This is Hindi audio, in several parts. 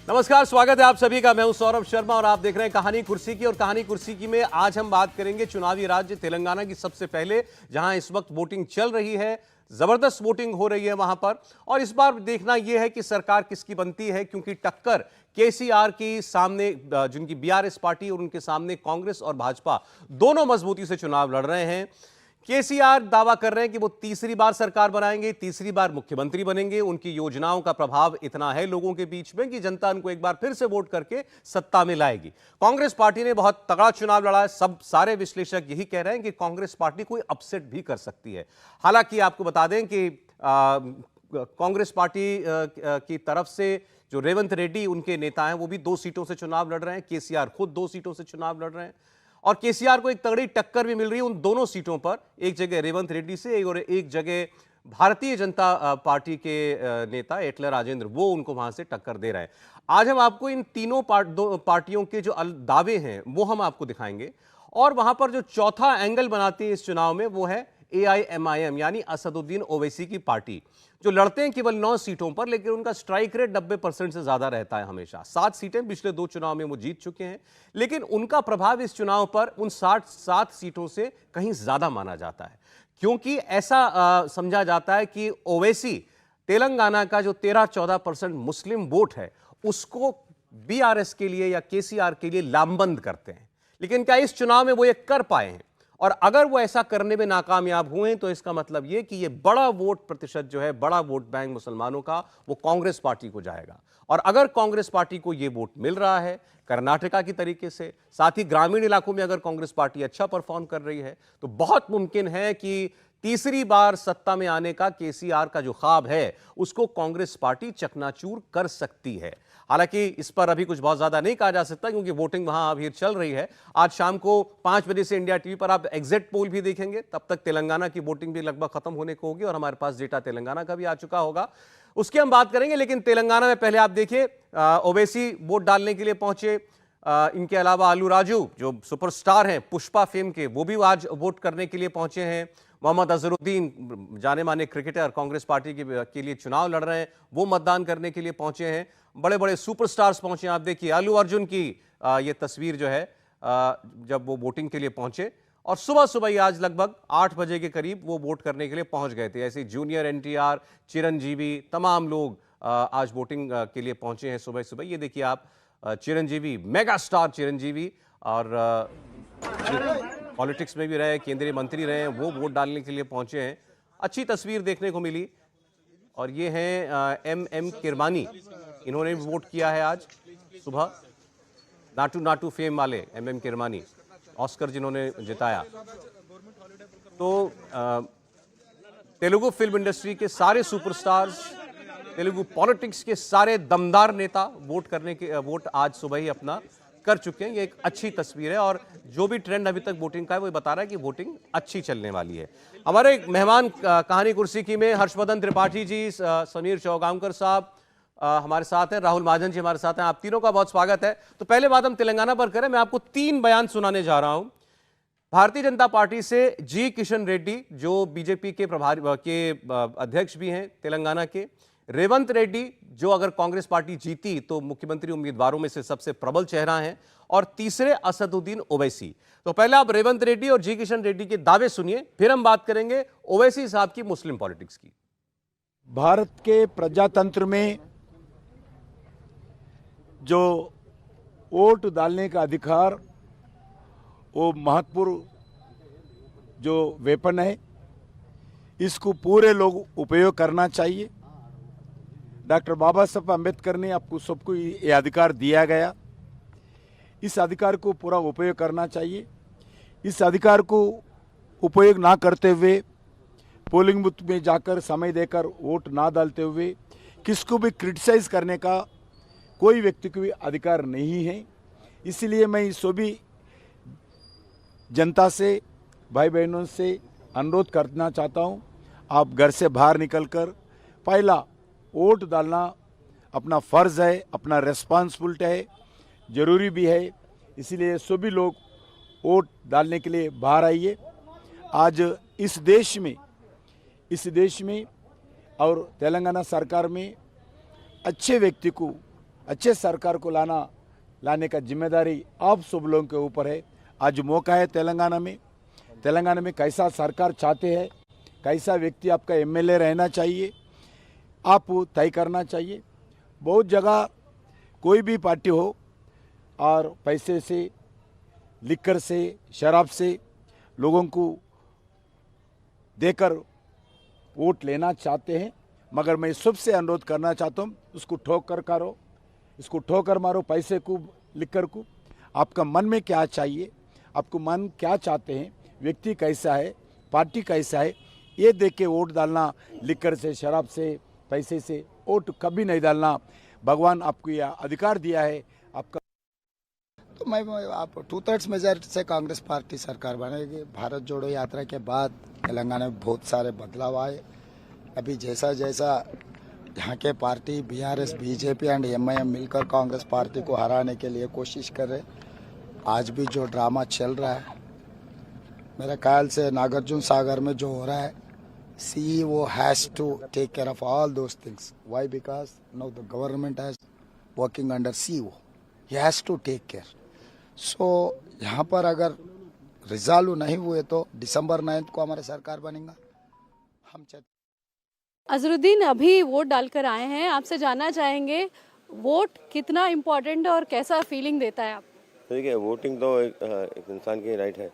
नमस्कार, स्वागत है आप सभी का। मैं हूं सौरभ शर्मा और आप देख रहे हैं कहानी कुर्सी की। और कहानी कुर्सी की में आज हम बात करेंगे चुनावी राज्य तेलंगाना की। सबसे पहले जहां इस वक्त वोटिंग चल रही है, जबरदस्त वोटिंग हो रही है वहां पर। और इस बार देखना यह है कि सरकार किसकी बनती है, क्योंकि टक्कर केसीआर की सामने, जिनकी बीआरएस पार्टी, और उनके सामने कांग्रेस और भाजपा दोनों मजबूती से चुनाव लड़ रहे हैं। केसीआर दावा कर रहे हैं कि वो तीसरी बार सरकार बनाएंगे, तीसरी बार मुख्यमंत्री बनेंगे। उनकी योजनाओं का प्रभाव इतना है लोगों के बीच में कि जनता उनको एक बार फिर से वोट करके सत्ता में लाएगी। कांग्रेस पार्टी ने बहुत तगड़ा चुनाव लड़ा है। सारे विश्लेषक यही कह रहे हैं कि कांग्रेस पार्टी कोई अपसेट भी कर सकती है। हालांकि आपको बता दें कि कांग्रेस पार्टी की तरफ से जो रेवंत रेड्डी उनके नेता हैं, वो भी 2 सीटों से चुनाव लड़ रहे हैं। केसीआर खुद 2 सीटों से चुनाव लड़ रहे हैं और केसीआर को एक तगड़ी टक्कर भी मिल रही है उन दोनों सीटों पर। एक जगह रेवंत रेड्डी से और एक जगह भारतीय जनता पार्टी के नेता एटलर राजेंद्र, वो उनको वहां से टक्कर दे रहे हैं। आज हम आपको इन तीनों पार्टियों के जो दावे हैं वो हम आपको दिखाएंगे। और वहां पर जो चौथा एंगल बनाती है इस चुनाव में, वो है AIMIM यानी असदुद्दीन ओवैसी की पार्टी, जो लड़ते हैं केवल 9 सीटों पर, लेकिन उनका स्ट्राइक रेट 90% से ज्यादा रहता है हमेशा। 7 सीटें पिछले 2 चुनाव में वो जीत चुके हैं, लेकिन उनका प्रभाव इस चुनाव पर उन 7 सीटों से कहीं ज्यादा माना जाता है। क्योंकि ऐसा समझा जाता है कि ओवैसी तेलंगाना का जो 13-14% मुस्लिम वोट है, उसको बीआरएस के लिए या केसीआर के लिए लामबंद करते हैं। लेकिन क्या इस चुनाव में वो ये कर पाए हैं? और अगर वो ऐसा करने में नाकामयाब हुए तो इसका मतलब यह कि ये बड़ा वोट प्रतिशत जो है, बड़ा वोट बैंक मुसलमानों का, वो कांग्रेस पार्टी को जाएगा। और अगर कांग्रेस पार्टी को ये वोट मिल रहा है कर्नाटका की तरीके से, साथ ही ग्रामीण इलाकों में अगर कांग्रेस पार्टी अच्छा परफॉर्म कर रही है, तो बहुत मुमकिन है कि तीसरी बार सत्ता में आने का केसीआर का जो ख्वाब है, उसको कांग्रेस पार्टी चकनाचूर कर सकती है। हालांकि इस पर अभी कुछ बहुत ज्यादा नहीं कहा जा सकता, क्योंकि वोटिंग वहां अभी चल रही है। आज शाम को 5 बजे से इंडिया टीवी पर आप एग्जिट पोल भी देखेंगे। तब तक तेलंगाना की वोटिंग भी लगभग खत्म होने को होगी और हमारे पास डेटा तेलंगाना का भी आ चुका होगा, उसकी हम बात करेंगे। लेकिन तेलंगाना में पहले आप देखिए, ओवैसी वोट डालने के लिए पहुंचे। इनके अलावा आलू राजू, जो सुपरस्टार हैं पुष्पा फिल्म के, वो भी आज वोट करने के लिए पहुंचे हैं। मोहम्मद अजहरुद्दीन, जाने माने क्रिकेटर, कांग्रेस पार्टी के लिए चुनाव लड़ रहे हैं, वो मतदान करने के लिए पहुंचे हैं। बड़े बड़े सुपरस्टार्स पहुंचे हैं। आप देखिए अल्लू अर्जुन की ये तस्वीर जो है, जब वो वोटिंग के लिए पहुंचे, और सुबह सुबह ही आज लगभग 8 बजे के करीब वो वोट करने के लिए पहुंच गए थे। ऐसे जूनियर NTR, चिरंजीवी, तमाम लोग आज वोटिंग के लिए पहुंचे हैं सुबह सुबह। ये देखिए आप, चिरंजीवी, मेगा स्टार चिरंजीवी, और पॉलिटिक्स में भी रहे, केंद्रीय मंत्री रहे हैं, वो वोट डालने के लिए पहुंचे हैं। अच्छी तस्वीर देखने को मिली। और ये हैं MM किरमानी, इन्होंने भी वोट किया है आज सुबह। नाटू नाटू फेम वाले MM किरमानी, ऑस्कर जिन्होंने जिताया। तो तेलुगु फिल्म इंडस्ट्री के सारे सुपरस्टार्स, तेलुगु पॉलिटिक्स के सारे दमदार नेता वोट आज सुबह ही अपना कर चुके हैं। ये एक अच्छी तस्वीर है और जो भी ट्रेंड अभी तक वोटिंग का है, वो बता रहा है कि वोटिंग अच्छी चलने वाली है। हमारे मेहमान कहानी कुर्सी की में हर्षवर्धन त्रिपाठी जी, समीर चौगांवकर साहब हमारे साथ हैं, राहुल महाजन जी हमारे साथ हैं। आप तीनों का बहुत स्वागत है। तो पहले बात हम तेलंगाना पर करें। मैं आपको 3 बयान सुनाने जा रहा हूं। भारतीय जनता पार्टी से जी किशन रेड्डी, जो बीजेपी के अध्यक्ष भी हैं तेलंगाना के। रेवंत रेड्डी, जो अगर कांग्रेस पार्टी जीती तो मुख्यमंत्री उम्मीदवारों में से सबसे प्रबल चेहरा हैं। और तीसरे असदुद्दीन ओवैसी। तो पहले आप रेवंत रेड्डी और जी किशन रेड्डी के दावे सुनिए, फिर हम बात करेंगे ओवैसी साहब की मुस्लिम पॉलिटिक्स की। भारत के प्रजातंत्र में जो वोट डालने का अधिकार, वो महत्वपूर्ण जो वेपन है, इसको पूरे लोग उपयोग करना चाहिए। डॉक्टर बाबा साहब अम्बेडकर ने आपको सबको ये अधिकार दिया गया, इस अधिकार को पूरा उपयोग करना चाहिए। इस अधिकार को उपयोग ना करते हुए, पोलिंग बूथ में जाकर समय देकर वोट ना डालते हुए, किसको भी क्रिटिसाइज करने का कोई व्यक्ति को भी अधिकार नहीं है। इसलिए मैं सभी जनता से, भाई बहनों से अनुरोध करना चाहता हूं, आप घर से बाहर निकलकर पहला वोट डालना अपना फ़र्ज़ है, अपना रेस्पॉन्सिबिलिटी है, ज़रूरी भी है। इसलिए सभी लोग वोट डालने के लिए बाहर आइए। आज इस देश में और तेलंगाना सरकार में अच्छे व्यक्ति को अच्छे सरकार को लाने का जिम्मेदारी आप सब लोगों के ऊपर है। आज मौका है तेलंगाना में कैसा सरकार चाहते हैं, कैसा व्यक्ति आपका एमएलए रहना चाहिए, आप तय करना चाहिए। बहुत जगह कोई भी पार्टी हो और पैसे से, लिकर से, शराब से लोगों को देकर वोट लेना चाहते हैं, मगर मैं सबसे अनुरोध करना चाहता हूँ, उसको ठोकर करो, इसको ठोकर मारो, पैसे को, लिकर को। आपका मन में क्या चाहिए, आपको मन क्या चाहते हैं, व्यक्ति कैसा है, पार्टी कैसा है, ये देख के वोट डालना। लिकर से, शराब से, पैसे से वोट कभी नहीं डालना। भगवान आपको यह अधिकार दिया है। आपका तो मैं आप 2/3 मेजॉरिटी से कांग्रेस पार्टी सरकार बनेगी। भारत जोड़ो यात्रा के बाद तेलंगाना में बहुत सारे बदलाव आए। अभी जैसा यहाँ के party BRS, BJP and MIM मिलकर कांग्रेस पार्टी को हराने के लिए कोशिश कर रहे। आज भी जो ड्रामा चल रहा है, मेरे ख्याल से नागार्जुन सागर में जो हो रहा है, CEO has to take care of all those things. Why? Because now the government is working under CEO. He has to take care. So यहाँ पर अगर रिजॉल्व नहीं हुए तो दिसंबर 9 को हमारी सरकार बनेगा। हम अजरुद्दीन अभी वोट डालकर आए हैं, आपसे जानना चाहेंगे वोट कितना इम्पोर्टेंट और कैसा फीलिंग देता है आप? देखिए, वोटिंग तो एक इंसान की राइट है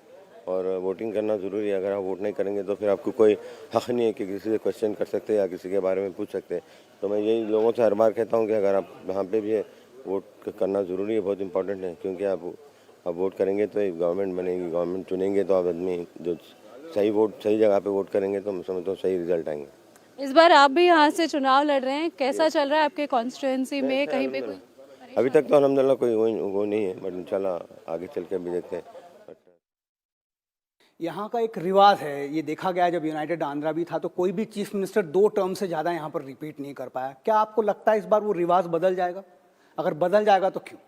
और वोटिंग करना ज़रूरी है। अगर आप वोट नहीं करेंगे तो फिर आपको कोई हक़ नहीं है कि किसी से क्वेश्चन कर सकते हैं या किसी के बारे में पूछ सकते हैं। तो मैं यही लोगों से हर बार कहता हूँ कि अगर आप यहाँ पे भी है, वोट करना ज़रूरी है, बहुत इंपॉर्टेंट है। क्योंकि आप वोट करेंगे तो एक गवर्नमेंट बनेगी, गवर्नमेंट चुनेंगे तो आप आदमी जो सही जगह पे वोट करेंगे तो मैं समझता हूँ सही रिजल्ट आएंगे। इस बार आप भी यहाँ से चुनाव लड़ रहे हैं, कैसा चल रहा है आपके कॉन्स्टिट्यूएंसी में? कहीं पे कोई अभी तक तो अल्हम्दुलिल्लाह कोई वो नहीं है, बट इंशाल्लाह आगे चल के भी देखते हैं। यहाँ का एक रिवाज है, ये देखा गया जब यूनाइटेड आंध्रा भी था तो कोई भी चीफ मिनिस्टर 2 टर्म से ज़्यादा यहाँ पर रिपीट नहीं कर पाया। क्या आपको लगता है इस बार वो रिवाज बदल जाएगा? अगर बदल जाएगा तो क्यों?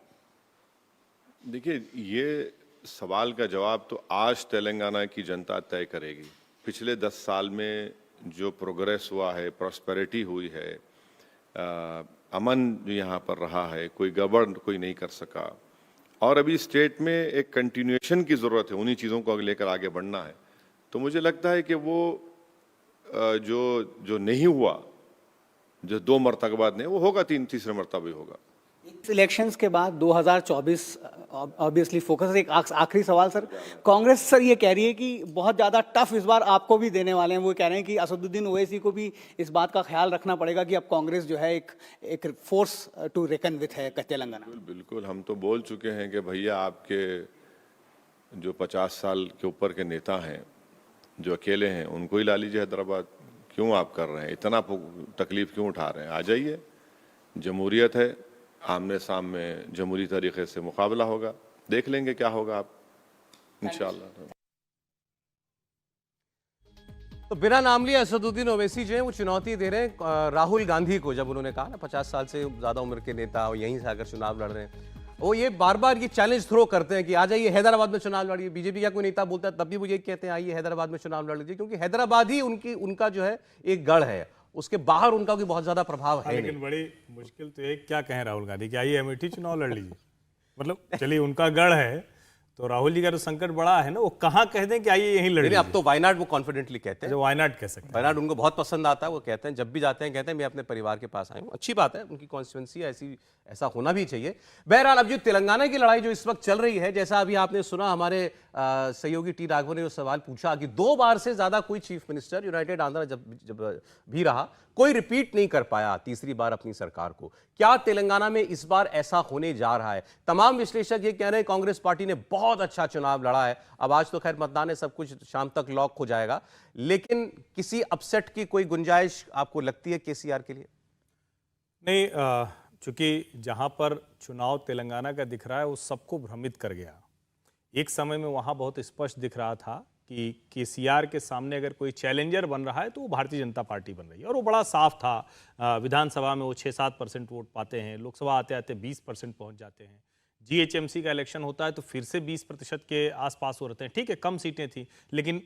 देखिए, ये सवाल का जवाब तो आज तेलंगाना की जनता तय करेगी। पिछले 10 साल में जो प्रोग्रेस हुआ है, प्रॉस्पेरिटी हुई है, अमन जो यहाँ पर रहा है, कोई गड़बड़ कोई नहीं कर सका, और अभी स्टेट में एक कंटिन्यूएशन की ज़रूरत है, उन्हीं चीज़ों को लेकर आगे बढ़ना है। तो मुझे लगता है कि वो जो नहीं हुआ, जो 2 मरतबा बाद नहीं, वो होगा, तीसरे मरतबा भी होगा। इस इलेक्शंस के बाद 2024 ऑब्वियसली फोकस। एक आखिरी सवाल सर, कांग्रेस सर ये कह रही है कि बहुत ज़्यादा टफ इस बार आपको भी देने वाले हैं। वो कह रहे हैं कि असदुद्दीन ओवैसी को भी इस बात का ख्याल रखना पड़ेगा कि अब कांग्रेस जो है एक फोर्स टू रेकन विथ है तेलंगाना। बिल्कुल, हम तो बोल चुके हैं कि भैया आपके जो 50 साल के ऊपर के नेता हैं, जो अकेले हैं, उनको ही ला लीजिए हैदराबाद। क्यों आप कर रहे हैं, इतना तकलीफ क्यों उठा रहे हैं? आ जाइए, जमहूरियत है, आमने सामने जमहूरी तरीके से मुकाबला होगा, देख लेंगे क्या होगा आप, इंशाल्लाह। तो बिना नाम लिए असदुद्दीन ओवैसी जो है वो चुनौती दे रहे हैं राहुल गांधी को। जब उन्होंने कहा ना 50 साल से ज़्यादा उम्र के नेता और यहीं से आकर चुनाव लड़ रहे हैं, वो ये बार बार ये चैलेंज थ्रो करते हैं कि आ जाइए हैदराबाद में चुनाव लड़िए। बीजेपी का कोई नेता बोलता है तब भी वो ये कहते हैं आइए हैदराबाद में चुनाव लड़ लीजिए, क्योंकि हैदराबाद ही उनका जो है एक गढ़ है, उसके बाहर उनका कोई बहुत ज्यादा प्रभाव है। लेकिन बड़ी मुश्किल तो है, क्या कहें राहुल गांधी कि आइए अमेठी चुनाव लड़ लीजिए। मतलब चलिए उनका गढ़ है तो राहुल जी का तो संकट बड़ा है ना, वो कहाँ कह दें कि आइए यहीं लड़ लीजिए। अब तो वायनाड वो कॉन्फिडेंटली कहते हैं, जो वायनाड कह सकते हैं। वायनाड उनको बहुत पसंद आता है, वो कहते हैं जब भी जाते हैं कहते हैं मैं अपने परिवार के पास आया हूँ। अच्छी बात है, उनकी कॉन्स्टिट्यूंसी ऐसा होना भी चाहिए। बहरहाल अब जो तेलंगाना की लड़ाई जो इस वक्त चल रही है, जैसा अभी आपने सुना हमारे सहयोगी टी राघवन ने जो सवाल पूछा कि 2 बार से ज्यादा कोई चीफ मिनिस्टर यूनाइटेड आंध्रा जब भी रहा, कोई रिपीट नहीं कर पाया तीसरी बार अपनी सरकार को। क्या तेलंगाना में इस बार ऐसा होने जा रहा है? तमाम विश्लेषक ये कह रहे हैं कांग्रेस पार्टी ने बहुत अच्छा चुनाव लड़ा है। अब आज तो खैर मतदान है, सब कुछ शाम तक लॉक हो जाएगा, लेकिन किसी अपसेट की कोई गुंजाइश आपको लगती है केसीआर के लिए? नहीं, चूंकि जहां पर चुनाव तेलंगाना का दिख रहा है वो सबको भ्रमित कर गया। एक समय में वहां बहुत स्पष्ट दिख रहा था कि केसीआर के सामने अगर कोई चैलेंजर बन रहा है तो वो भारतीय जनता पार्टी बन रही है, और वो बड़ा साफ था। विधानसभा में वो 6-7% वोट पाते हैं, लोकसभा आते आते 20% पहुंच जाते हैं। जीएचएमसी का इलेक्शन होता है तो फिर से 20% के आसपास हो रहते हैं। ठीक है, कम सीटें थी, लेकिन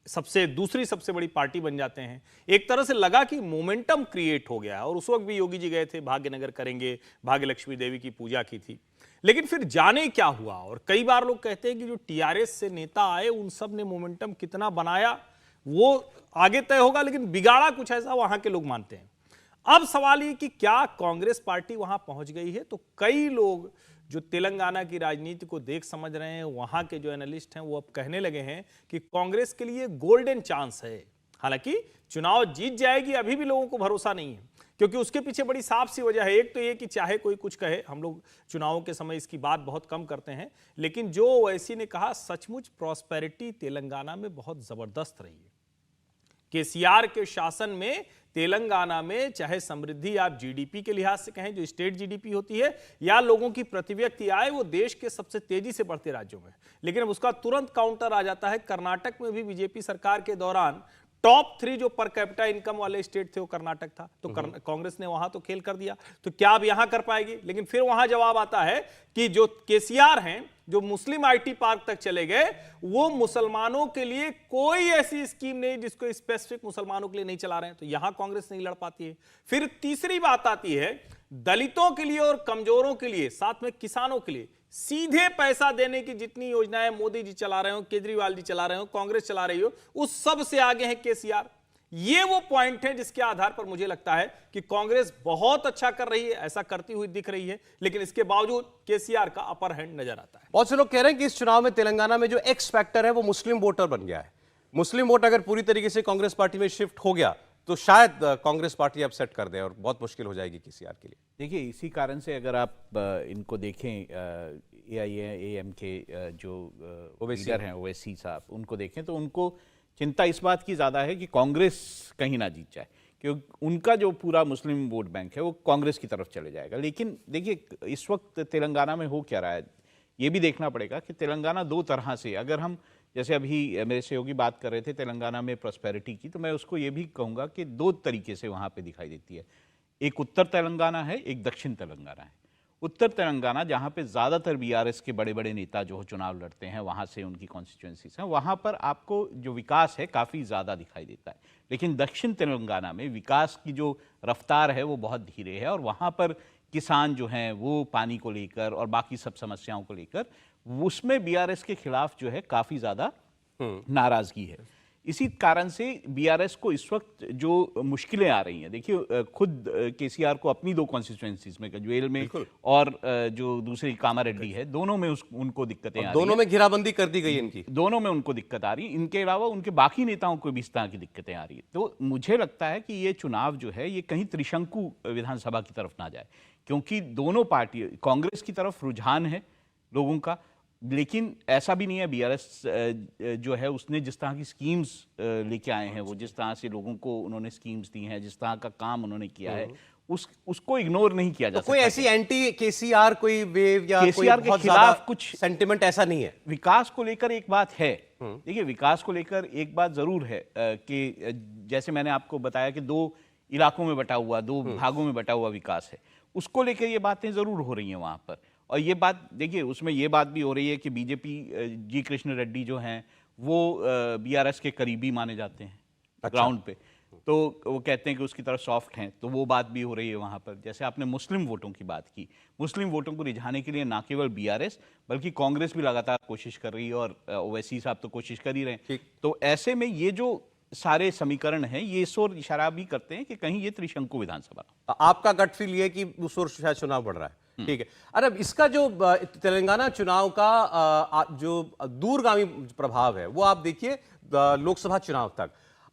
दूसरी सबसे बड़ी पार्टी बन जाते हैं। एक तरह से लगा कि मोमेंटम क्रिएट हो गया, और उस वक्त भी योगी जी गए थे, भाग्यनगर करेंगे, भाग्य लक्ष्मी देवी की पूजा की थी। लेकिन फिर जाने क्या हुआ, और कई बार लोग कहते हैं कि जो टीआरएस से नेता आए उन सब ने मोमेंटम कितना बनाया वो आगे तय होगा, लेकिन बिगाड़ा कुछ ऐसा वहां के लोग मानते हैं। अब सवाल ये कि क्या कांग्रेस पार्टी वहां पहुंच गई है? तो कई लोग जो तेलंगाना की राजनीति को देख समझ रहे हैं, वहां के जो एनालिस्ट हैं, वो अब कहने लगे हैं कि कांग्रेस के लिए गोल्डन चांस है। हालांकि चुनाव जीत जाएगी अभी भी लोगों को भरोसा नहीं है, क्योंकि उसके पीछे बड़ी साफ सी वजह है। एक तो ये कि चाहे कोई कुछ कहे, हम लोग चुनावों के समय इसकी बात बहुत कम करते हैं, लेकिन जो ओवैसी ने कहा, सचमुच प्रॉस्पेरिटी तेलंगाना में बहुत जबरदस्त रही है। केसीआर के शासन में तेलंगाना में चाहे समृद्धि आप जीडीपी के लिहाज से कहें, जो स्टेट जीडीपी होती है, या लोगों की प्रति व्यक्ति आय, वो देश के सबसे तेजी से बढ़ते राज्यों में। लेकिन अब उसका तुरंत काउंटर आ जाता है। कर्नाटक में भी बीजेपी सरकार के दौरान टॉप 3 जो पर कैपिटा इनकम वाले स्टेट थे वो कर्नाटक था, तो कांग्रेस ने वहां तो खेल कर दिया। तो क्या अब यहां कर पाएगी? लेकिन फिर वहां जवाब आता है कि जो केसीआर हैं, जो मुस्लिम आईटी पार्क तक चले गए, वो मुसलमानों के लिए कोई ऐसी स्कीम नहीं जिसको स्पेसिफिक मुसलमानों के लिए नहीं चला रहे हैं, तो यहां कांग्रेस नहीं लड़ पाती है। फिर तीसरी बात आती है दलितों के लिए और कमजोरों के लिए, साथ में किसानों के लिए सीधे पैसा देने की जितनी योजनाएं मोदी जी चला रहे हो, केजरीवाल जी चला रहे हो, कांग्रेस चला रही हो, उस सब से आगे है केसीआर। ये वो पॉइंट है जिसके आधार पर मुझे लगता है कि कांग्रेस बहुत अच्छा कर रही है, ऐसा करती हुई दिख रही है, लेकिन इसके बावजूद केसीआर का अपर हैंड नजर आता है। बहुत से लोग कह रहे हैं कि इस चुनाव में तेलंगाना में जो एक्स फैक्टर है वो मुस्लिम वोटर बन गया है। मुस्लिम वोट अगर पूरी तरीके से कांग्रेस पार्टी में शिफ्ट हो गया तो शायद कांग्रेस पार्टी अपसेट कर दे और बहुत मुश्किल हो जाएगी केसीआर के लिए। देखिए, इसी कारण से अगर आप इनको देखें, AIAM के जो लीडर हैं ओवैसी साहब, उनको देखें तो उनको चिंता इस बात की ज़्यादा है कि कांग्रेस कहीं ना जीत जाए, क्योंकि उनका जो पूरा मुस्लिम वोट बैंक है वो कांग्रेस की तरफ चले जाएगा। लेकिन देखिए, इस वक्त तेलंगाना में हो क्या रहा है, ये भी देखना पड़ेगा कि तेलंगाना दो तरह से, अगर हम जैसे अभी मेरे सहयोगी बात कर रहे थे तेलंगाना में प्रॉस्पेरिटी की, तो मैं उसको ये भी कहूँगा कि दो तरीके से वहाँ पे दिखाई देती है। एक उत्तर तेलंगाना है, एक दक्षिण तेलंगाना है। उत्तर तेलंगाना जहाँ पे ज़्यादातर BRS के बड़े बड़े नेता जो चुनाव लड़ते हैं, वहाँ से उनकी कॉन्स्टिट्यूंसीज हैं, वहाँ पर आपको जो विकास है काफ़ी ज़्यादा दिखाई देता है। लेकिन दक्षिण तेलंगाना में विकास की जो रफ्तार है वो बहुत धीरे है, और वहाँ पर किसान जो हैं वो पानी को लेकर और बाकी सब समस्याओं को लेकर उसमें BRS के खिलाफ जो है काफ़ी ज़्यादा नाराज़गी है। इसी कारण से BRS को इस वक्त जो मुश्किलें आ रही हैं, देखिए खुद केसीआर को अपनी दो कॉन्स्टिट्यूंसीज में, गजवेल में और जो दूसरी कामारेड्डी है, दोनों में उनको दिक्कतें आ रही हैं। दोनों में घेराबंदी कर दी गई इनकी, दोनों में उनको दिक्कत आ रही है। इनके अलावा उनके बाकी नेताओं को भी इस तरह की दिक्कतें आ रही है। तो मुझे लगता है कि ये चुनाव जो है ये कहीं त्रिशंकु विधानसभा की तरफ ना जाए, क्योंकि दोनों पार्टी, कांग्रेस की तरफ रुझान है लोगों का, लेकिन ऐसा भी नहीं है BRS जो है उसने जिस तरह की स्कीम्स लेके आए हैं, वो जिस तरह से लोगों को उन्होंने स्कीम्स दी हैं, जिस तरह का काम उन्होंने किया है, उसको इग्नोर नहीं किया जा सकता। कोई ऐसी एंटी केसीआर कोई वेव या कोई केसीआर के बहुत खिलाफ कुछ सेंटिमेंट ऐसा नहीं है। विकास को लेकर एक बात है, देखिए विकास को लेकर एक बात जरूर है कि जैसे मैंने आपको बताया कि दो इलाकों में बटा हुआ, दो भागों में बटा हुआ विकास है, उसको लेकर ये बातें जरूर हो रही हैं वहां पर। और ये बात देखिए, उसमें ये बात भी हो रही है कि बीजेपी जी कृष्ण रेड्डी जो हैं वो BRS के करीबी माने जाते हैं ग्राउंड पे, तो वो कहते हैं कि उसकी तरफ सॉफ्ट हैं, तो वो बात भी हो रही है वहाँ पर। जैसे आपने मुस्लिम वोटों की बात की, मुस्लिम वोटों को रिझाने के लिए ना केवल BRS बल्कि कांग्रेस भी लगातार कोशिश कर रही है, और ओवैसी साहब तो कोशिश कर ही रहे हैं। तो ऐसे में ये जो सारे समीकरण हैं ये इस ओर इशारा भी करते हैं कि कहीं ये त्रिशंकु विधानसभा। आपका गट फील ये कि उस ओर शायद चुनाव बढ़ रहा है, ठीक है। अरे अब इसका जो तेलंगाना चुनाव का जो दूरगामी प्रभाव है वो आप देखिए लोकसभा चुनाव तक।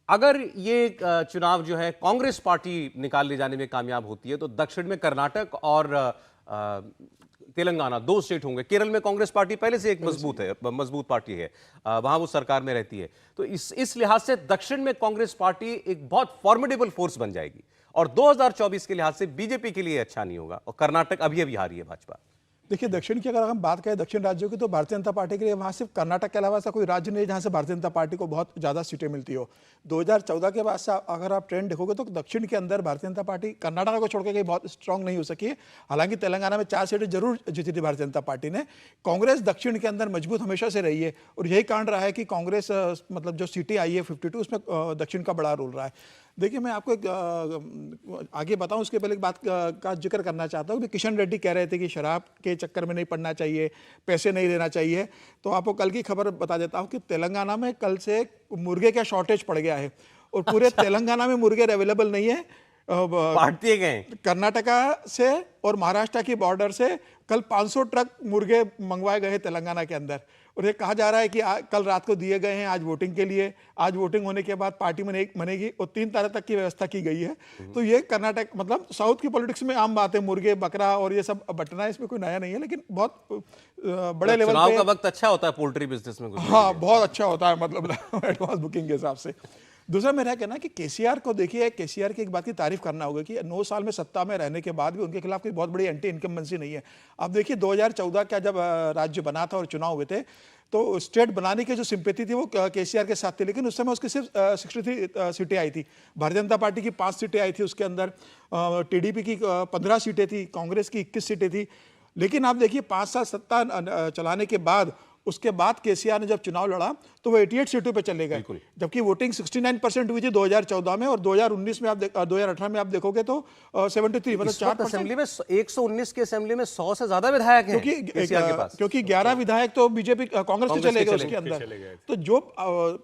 अगर ये चुनाव जो है कांग्रेस पार्टी निकाल ले जाने में कामयाब होती है तो दक्षिण में कर्नाटक और तेलंगाना दो स्टेट होंगे। केरल में कांग्रेस पार्टी पहले से एक मजबूत पार्टी है, वहां वो सरकार में रहती है, तो इस लिहाज से दक्षिण में कांग्रेस पार्टी एक बहुत फॉर्मिडेबल फोर्स बन जाएगी। और 2024 के लिहाज से बीजेपी के लिए अच्छा नहीं होगा, और कर्नाटक अभी हारी है भाजपा। देखिए, दक्षिण की अगर हम बात करें दक्षिण राज्यों की, तो भारतीय जनता पार्टी के लिए वहाँ सिर्फ कर्नाटक के अलावा ऐसा कोई राज्य नहीं है जहाँ से भारतीय जनता पार्टी को बहुत ज़्यादा सीटें मिलती हो। 2014 के बाद से अगर आप ट्रेंड देखोगे तो दक्षिण के अंदर भारतीय जनता पार्टी कर्नाटक को छोड़ के कहीं बहुत स्ट्रांग नहीं हो सकी है। हालांकि तेलंगाना में 4 सीटें जरूर जीती थी भारतीय जनता पार्टी ने। कांग्रेस दक्षिण के अंदर मजबूत हमेशा से रही है और यही कारण रहा है कि कांग्रेस मतलब जो सीटें आई है 52, उसमें दक्षिण का बड़ा रोल रहा है। देखिए, मैं आपको आगे बताऊं उसके पहले एक बात का जिक्र करना चाहता हूं कि किशन रेड्डी कह रहे थे कि शराब के चक्कर में नहीं पड़ना चाहिए, पैसे नहीं देना चाहिए। तो आपको कल की खबर बता देता हूं कि तेलंगाना में कल से मुर्गे का शॉर्टेज पड़ गया है और पूरे तेलंगाना में मुर्गे अवेलेबल नहीं है। बांटते गए कर्नाटका से और महाराष्ट्र की बॉर्डर से कल 500 ट्रक मुर्गे मंगवाए गए हैं तेलंगाना के अंदर और ये कहा जा रहा है कि कल रात को दिए गए हैं आज वोटिंग के लिए। आज वोटिंग होने के बाद पार्टी बनेगी और 3 तारीख तक की व्यवस्था की गई है। तो ये कर्नाटक मतलब साउथ की पॉलिटिक्स में आम बात है, मुर्गे बकरा और ये सब बटना, इसमें कोई नया नहीं है, लेकिन बहुत बड़े लेवल चुनाव पे का वक्त अच्छा होता है पोल्ट्री बिजनेस में। हाँ, बहुत अच्छा होता है, मतलब एडवांस बुकिंग के हिसाब से। दूसरा मेरा कहना है कि केसीआर को देखिए, केसीआर की एक बात की तारीफ करना होगा कि 9 साल में सत्ता में रहने के बाद भी उनके खिलाफ कोई बहुत बड़ी एंटी इनकम्बेंसी नहीं है। आप देखिए 2014 का जब राज्य बना था और चुनाव हुए थे तो स्टेट बनाने की जो सिंपैथी थी वो केसीआर के साथ थी, लेकिन उस समय उसकी सिर्फ 63 सीटें आई थी। भारतीय जनता पार्टी की 5 सीटें आई थी, उसके अंदर टीडीपी की 15 सीटें थी, कांग्रेस की 21 सीटें थी। लेकिन आप देखिए 5 साल सत्ता चलाने के बाद उसके बाद केसीआर ने जब चुनाव लड़ा तो वो 88 सीटों पे चले गए, जबकि वोटिंग 69% हुई थी 2014 में और 2019 में आप 2018 में आप देखोगे तो 73 मतलब 4%। असेंबली में 119 की असेंबली में 100 से ज्यादा विधायक हैं केसीआर के पास, क्योंकि 11 विधायक तो बीजेपी कांग्रेस से चले गए उसके अंदर। तो जो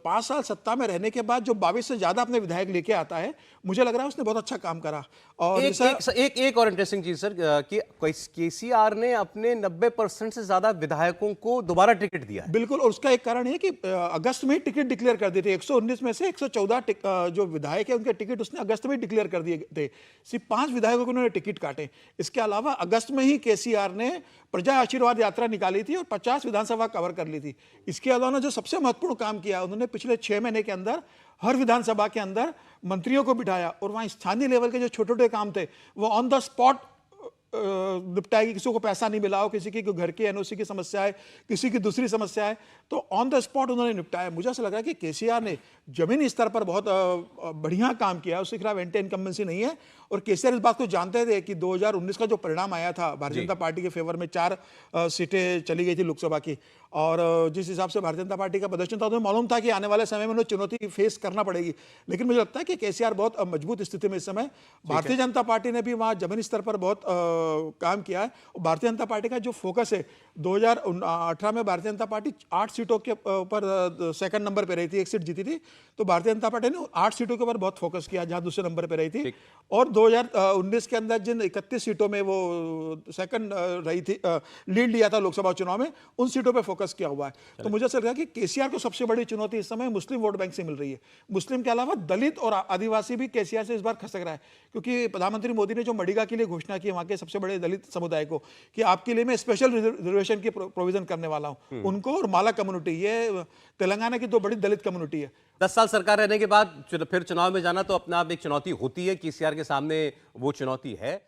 5 साल सत्ता में रहने के बाद जो 22 से ज्यादा अपने विधायक लेके आता है, मुझे लग रहा है उसने बहुत अच्छा काम करा। और एक और इंटरेस्टिंग चीज सर कि केसीआर ने अपने 90% से ज्यादा विधायकों को दोबारा टिकट दिया है। बिल्कुल, और उसका एक कारण है कि अगस्त में ही टिकट डिक्लेयर कर दिए थे। 119 में से 114 जो विधायक है उनके टिकट उसने अगस्त में ही डिक्लेयर कर दिए थे। सिर्फ 5 विधायकों को उन्होंने टिकट काटे। इसके अलावा अगस्त में ही केसीआर ने प्रजा आशीर्वाद यात्रा निकाली थी और 50 विधानसभा कवर कर ली थी। इसके अलावा जो सबसे महत्वपूर्ण काम किया, उन्होंने पिछले 6 महीने के अंदर हर विधानसभा के अंदर मंत्रियों को बिठाया और वहां स्थानीय लेवल के जो छोटे छोटे काम थे वो ऑन द स्पॉट निपटाएगी। किसी को पैसा नहीं मिला हो, किसी की घर की एनओसी की समस्या है, किसी की दूसरी समस्या है, तो ऑन द स्पॉट उन्होंने निपटाया। मुझे ऐसा लग रहा है कि केसीआर ने जमीनी स्तर पर बहुत बढ़िया काम किया, उसके खिलाफ एंटी इनकम्बेंसी नहीं है। और केसीआर इस बात को जानते थे कि 2019 का जो परिणाम आया था भारतीय जनता पार्टी के फेवर में 4 सीटें चली गई थी लोकसभा की, और जिस हिसाब से भारतीय जनता पार्टी का प्रदर्शन था, उन्हें मालूम था कि आने वाले समय में उन्हें चुनौती फेस करना पड़ेगी। लेकिन मुझे लगता है कि केसीआर बहुत मजबूत स्थिति में इस समय। भारतीय जनता पार्टी ने भी वहाँ जमीनी स्तर पर बहुत काम किया है। और भारतीय जनता पार्टी का जो फोकस है, 2018 में भारतीय जनता पार्टी 8 सीटों के ऊपर सेकंड नंबर पे रही थी, 1 सीट जीती थी। तो भारतीय जनता पार्टी ने 8 सीटों के ऊपर बहुत फोकस किया जहां दूसरे नंबर पे रही थी। और 2019 के अंदर जिन 31 सीटों में वो सेकंड रही थी, लीड लिया था लोकसभा चुनाव में, उन सीटों पे फोकस किया हुआ है। तो मुझे ऐसा लगा कि केसीआर को सबसे बड़ी चुनौती इस समय मुस्लिम वोट बैंक से मिल रही है। मुस्लिम के अलावा दलित और आदिवासी भी केसीआर से इस बार खसक रहा है, क्योंकि प्रधानमंत्री मोदी ने जो मडिगा के लिए घोषणा की वहां के सबसे बड़े दलित समुदाय को कि आपके लिए मैं स्पेशल रिजर्वेशन की प्रोविजन करने वाला हूं, उनको और माला कम्युनिटी, ये तेलंगाना की 2 बड़ी दलित कम्युनिटी है। 10 साल सरकार रहने के बाद फिर चुनाव में जाना तो अपने आप एक चुनौती होती है, केसीआर के सामने वो चुनौती है।